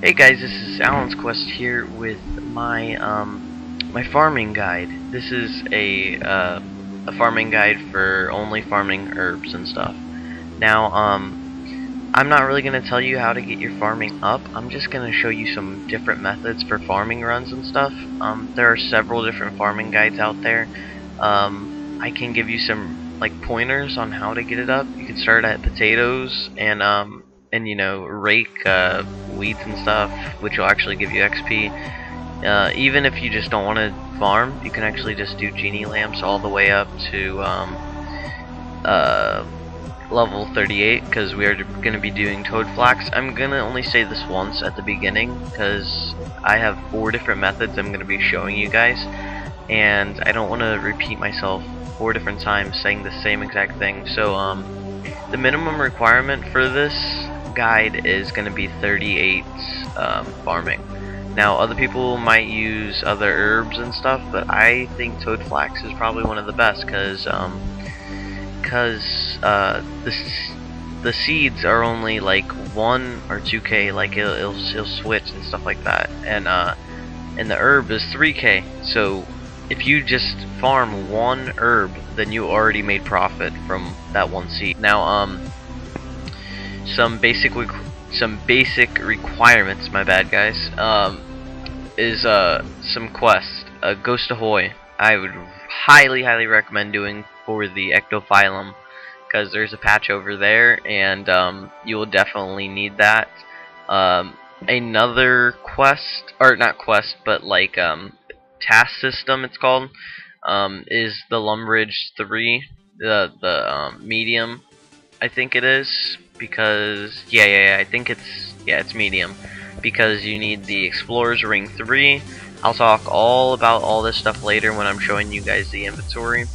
Hey guys, this is Alansquest here with my my farming guide. This is a farming guide for only farming herbs and stuff. Now I'm not really gonna tell you how to get your farming up. I'm just gonna show you some different methods for farming runs and stuff. There are several different farming guides out there. I can give you some like pointers on how to get it up. You can start at potatoes and you know, rake weeds and stuff, which will actually give you XP. Even if you just don't want to farm, you can actually just do genie lamps all the way up to level 38, because we are going to be doing Toadflax. I'm going to only say this once at the beginning, because I have 4 different methods I'm going to be showing you guys, and I don't want to repeat myself 4 different times saying the same exact thing. So the minimum requirement for this guide is going to be 38 farming. Now other people might use other herbs and stuff, but I think Toadflax is probably one of the best, because the seeds are only like 1 or 2k, like it'll switch and stuff like that, and the herb is 3k. So if you just farm 1 herb, then you already made profit from that 1 seed. Now some basic requirements, my bad guys, is some quest. Ghost Ahoy, I would highly recommend doing for the ectophyllum, because there's a patch over there, and you will definitely need that. Another quest, or not quest, but like task system it's called, is the Lumbridge 3, the medium, I think it is, because I think it's medium, because you need the Explorer's Ring 3. I'll talk all about all this stuff later when I'm showing you guys the inventory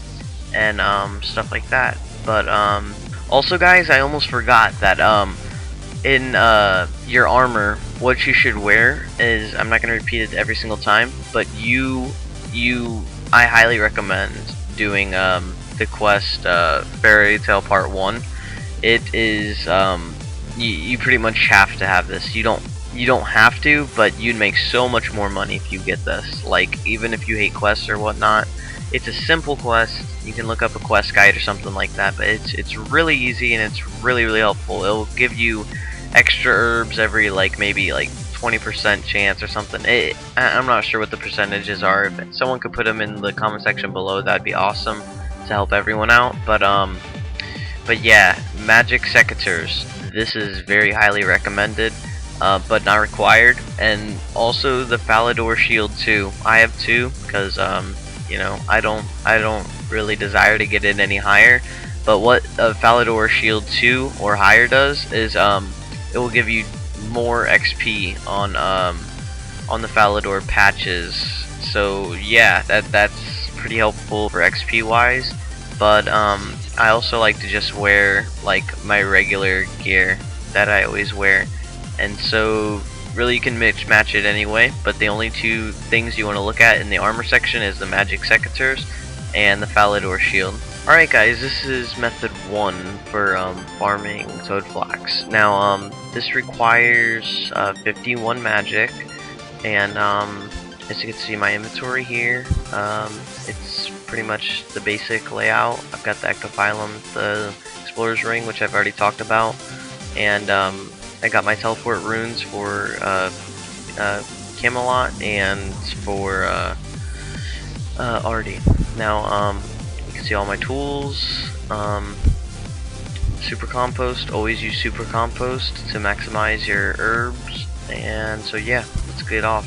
and stuff like that. But also guys, I almost forgot that in your armor, what you should wear is, I'm not going to repeat it every single time, but I highly recommend doing the quest Fairy Tale Part 1. It is you pretty much have to have this. You don't have to, but you'd make so much more money if you get this. Like, even if you hate quests or whatnot, it's a simple quest. You can look up a quest guide or something like that, but it's really easy, and it's really helpful. It'll give you extra herbs every maybe 20% chance or something. I'm not sure what the percentages are. If someone could put them in the comment section below, that'd be awesome to help everyone out. But yeah, magic secateurs. This is very highly recommended, but not required. And also the Falador shield too. I have 2 because you know, I don't really desire to get it any higher. But what a Falador shield 2 or higher does is it will give you more XP on the Falador patches. So yeah, that's pretty helpful for XP wise. But I also like to just wear like my regular gear that I always wear, and so really you can match it anyway. But the only 2 things you want to look at in the armor section is the magic secateurs and the Falador shield. Alright guys, this is method 1 for farming Toadflax. Now this requires 51 magic, and as you can see my inventory here, it's pretty much the basic layout. I've got the ectophyllum, the Explorer's Ring, which I've already talked about, and I got my teleport runes for Camelot and for Artie. Now you can see all my tools. Super compost, always use super compost to maximize your herbs. And so yeah, let's get off.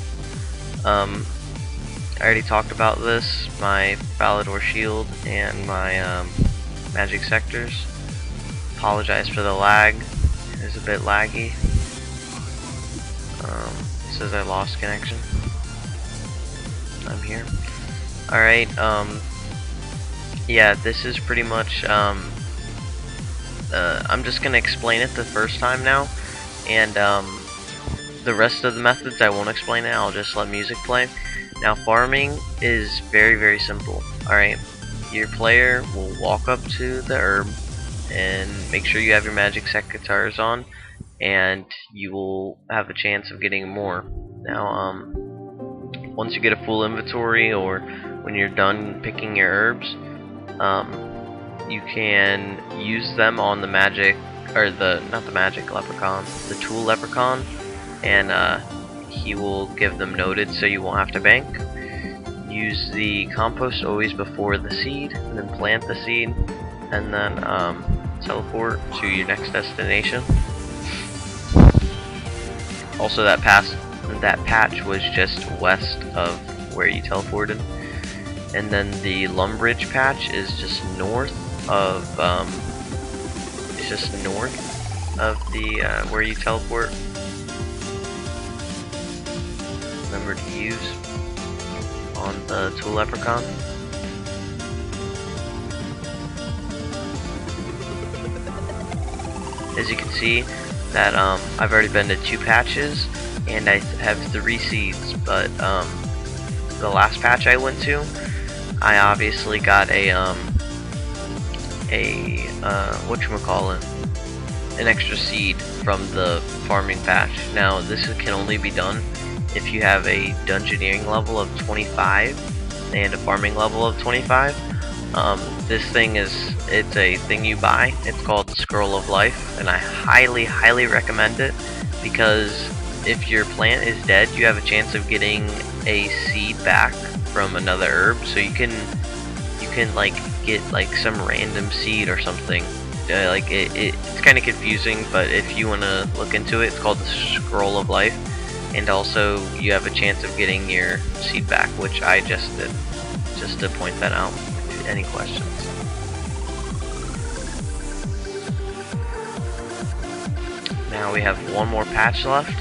I already talked about this, my Falador shield and my magic sectors. Apologize for the lag, it's a bit laggy. It says I lost connection. I'm here. Alright, yeah, this is pretty much I'm just gonna explain it the first time now, and the rest of the methods I won't explain it. I'll just let music play. Now farming is very simple. Alright, your player will walk up to the herb and make sure you have your magic secateurs on, and you will have a chance of getting more. Now, once you get a full inventory, or when you're done picking your herbs, you can use them on the magic, or not the magic leprechaun, the tool leprechaun, and he will give them noted, so you won't have to bank. Use the compost always before the seed, and then plant the seed, and then teleport to your next destination. Also, that patch was just west of where you teleported, and then the Lumbridge patch is just north of the where you teleport. Remember to use on the tool leprechaun. As you can see, that I've already been to 2 patches, and I have 3 seeds, but the last patch I went to, I obviously got whatchamacallit, an extra seed from the farming patch. Now, this can only be done if you have a dungeoneering level of 25 and a farming level of 25. This thing it's a thing you buy. It's called the Scroll of Life, and I highly recommend it, because if your plant is dead, you have a chance of getting a seed back from another herb. So you can like get like some random seed or something. It's kind of confusing, but if you want to look into it, it's called the Scroll of Life, and also you have a chance of getting your seed back, which I just did, just to point that out. Any questions? Now we have one more patch left,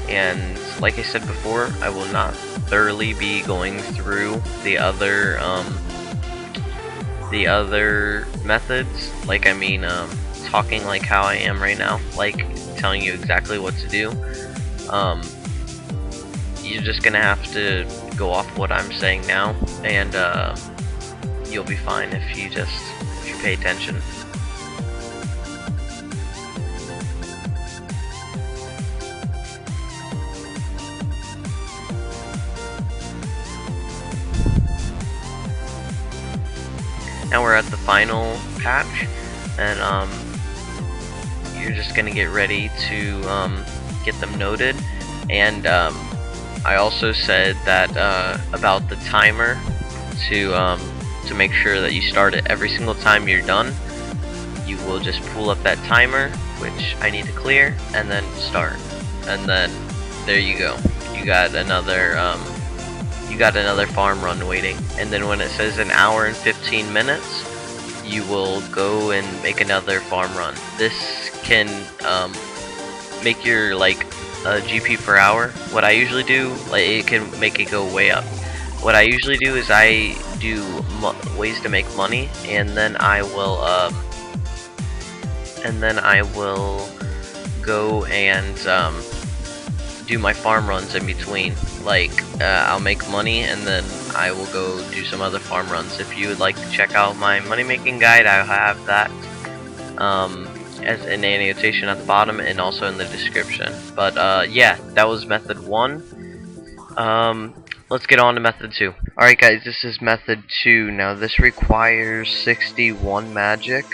and like I said before, I will not thoroughly be going through the other methods, like talking like how I am right now, like telling you exactly what to do. You're just gonna have to go off what I'm saying now, and you'll be fine if you pay attention. Now we're at the final patch, and you're just gonna get ready to get them noted. And I also said that about the timer, to make sure that you start it every single time you're done. You will just pull up that timer, which I need to clear, and then start, and then there you go. You got another farm run waiting. And then when it says an hour and 15 minutes, you will go and make another farm run. This can make your GP per hour. What I usually do, it can make it go way up. What I usually do is I do ways to make money, and then I will go and do my farm runs in between. I'll make money, and then I will go do some other farm runs. If you would like to check out my money making guide, I'll have that as an annotation at the bottom and also in the description. But yeah, that was method 1. Let's get on to method 2. Alright guys, this is method 2. Now this requires 61 magic,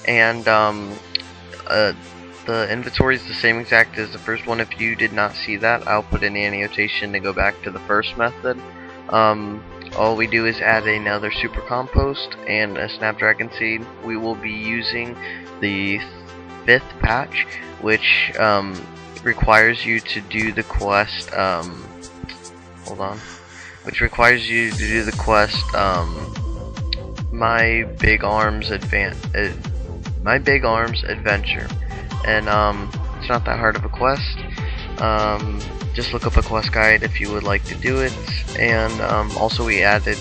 and the inventory is the same exact as the first one. If you did not see that, I'll put an annotation to go back to the first method. All we do is add another super compost and a snapdragon seed. We will be using the 5th patch, which requires you to do the quest. Which requires you to do the quest. My Big Arms Adventure, and it's not that hard of a quest. Just look up a quest guide if you would like to do it. And also we added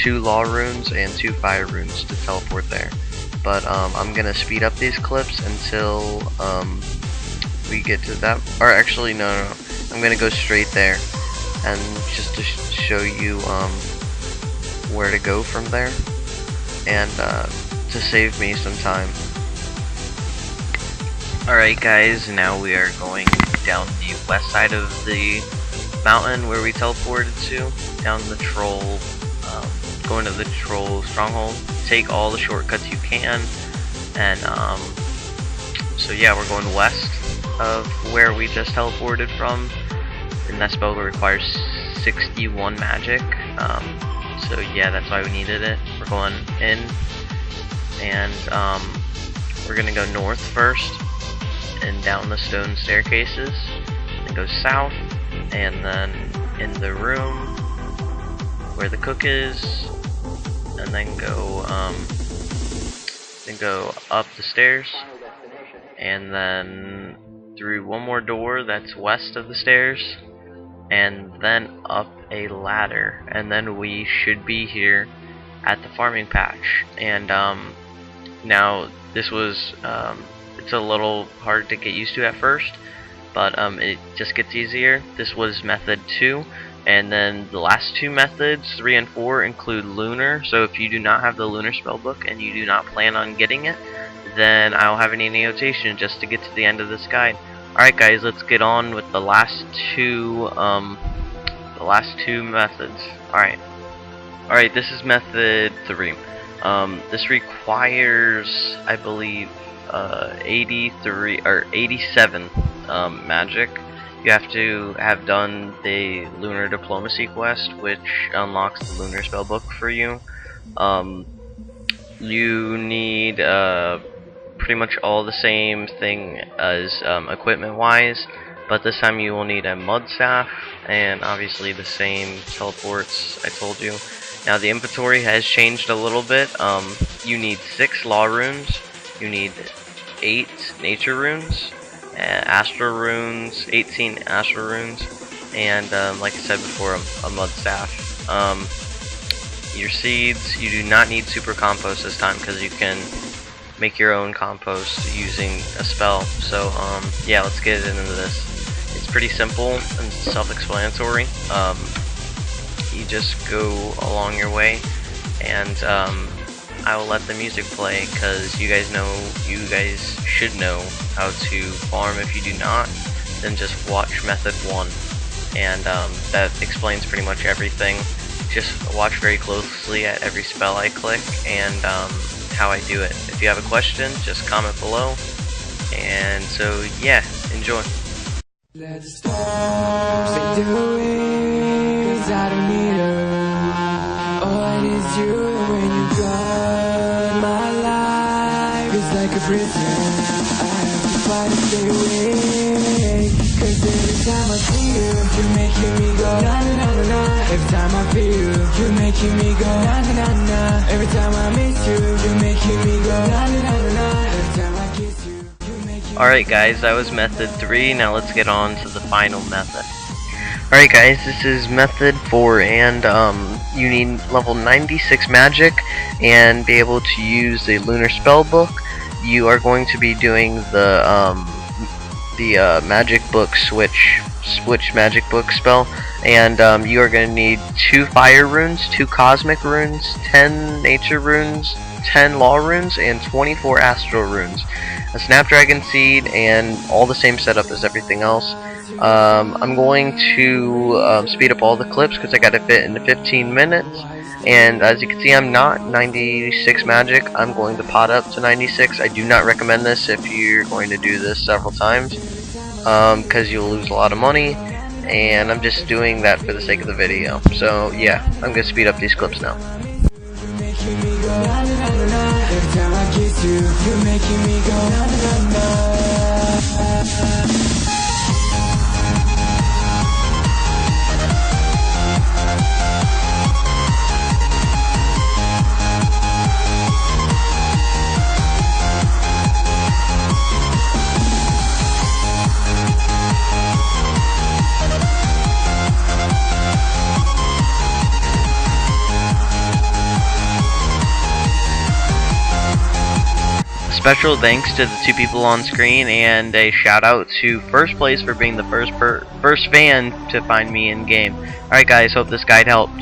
2 law runes and 2 fire runes to teleport there. But I'm gonna speed up these clips until we get to that. Or actually, no, I'm gonna go straight there, and just to show you where to go from there, and to save me some time. Alright guys, now we are going down the west side of the mountain where we teleported to, down the troll, going to the troll stronghold. Take all the shortcuts you can, and so yeah, we're going west of where we just teleported from, and that spell requires 61 magic, so yeah, that's why we needed it. We're going in, and we're gonna go north first, and down the stone staircases, and go south, and then in the room where the cook is, and then go up the stairs, and then through one more door that's west of the stairs, and then up a ladder, and then we should be here at the farming patch. And now this was it's a little hard to get used to at first, but it just gets easier. This was method 2, and then the last two methods, 3 and 4, include Lunar. So if you do not have the Lunar spellbook and you do not plan on getting it, then I don't have any notation just to get to the end of this guide. Alright guys, let's get on with the last two methods. Alright, this is method 3. This requires, I believe, 83 or 87 magic. You have to have done the Lunar Diplomacy quest, which unlocks the Lunar spellbook for you. You need pretty much all the same thing as equipment wise, but this time you will need a mud staff and obviously the same teleports I told you. Now the inventory has changed a little bit. You need 6 law runes, you need 8 nature runes, astral runes, 18 astral runes, and like I said before, a mud staff. Your seeds, you do not need super compost this time because you can make your own compost using a spell. So yeah, let's get into this. It's pretty simple and self-explanatory. You just go along your way, and I will let the music play because you guys should know how to farm. If you do not, then just watch method 1, and that explains pretty much everything. Just watch very closely at every spell I click and how I do it. If you have a question, just comment below, and so yeah, enjoy. Let's start doing, 'cause I don't need her. All I need is you when you got my life. It's like a prison, I have to fight to stay awake. 'Cause every time I see you, you're making me go na na na na na. Every time I feel you, you're making me go na na na na. Every time I miss you, you're making me go na na na na na. Every time I kiss you. Alright guys, that was method 3, now let's get on to the final method. Alright guys, this is method 4, and you need level 96 magic and be able to use the Lunar spellbook. You are going to be doing the magic book switch magic book spell, and you are going to need 2 fire runes, 2 cosmic runes, 10 nature runes, 10 law runes, and 24 astral runes. A snapdragon seed, and all the same setup as everything else. I'm going to speed up all the clips because I got to fit into 15 minutes, and as you can see, I'm not 96 magic. I'm going to pot up to 96. I do not recommend this if you're going to do this several times because you'll lose a lot of money, and I'm just doing that for the sake of the video. So yeah, I'm going to speed up these clips now. Every time I kiss you, you're making me go na na na na. Special thanks to the 2 people on screen, and a shout out to First Place for being the first fan to find me in game. Alright guys, hope this guide helped.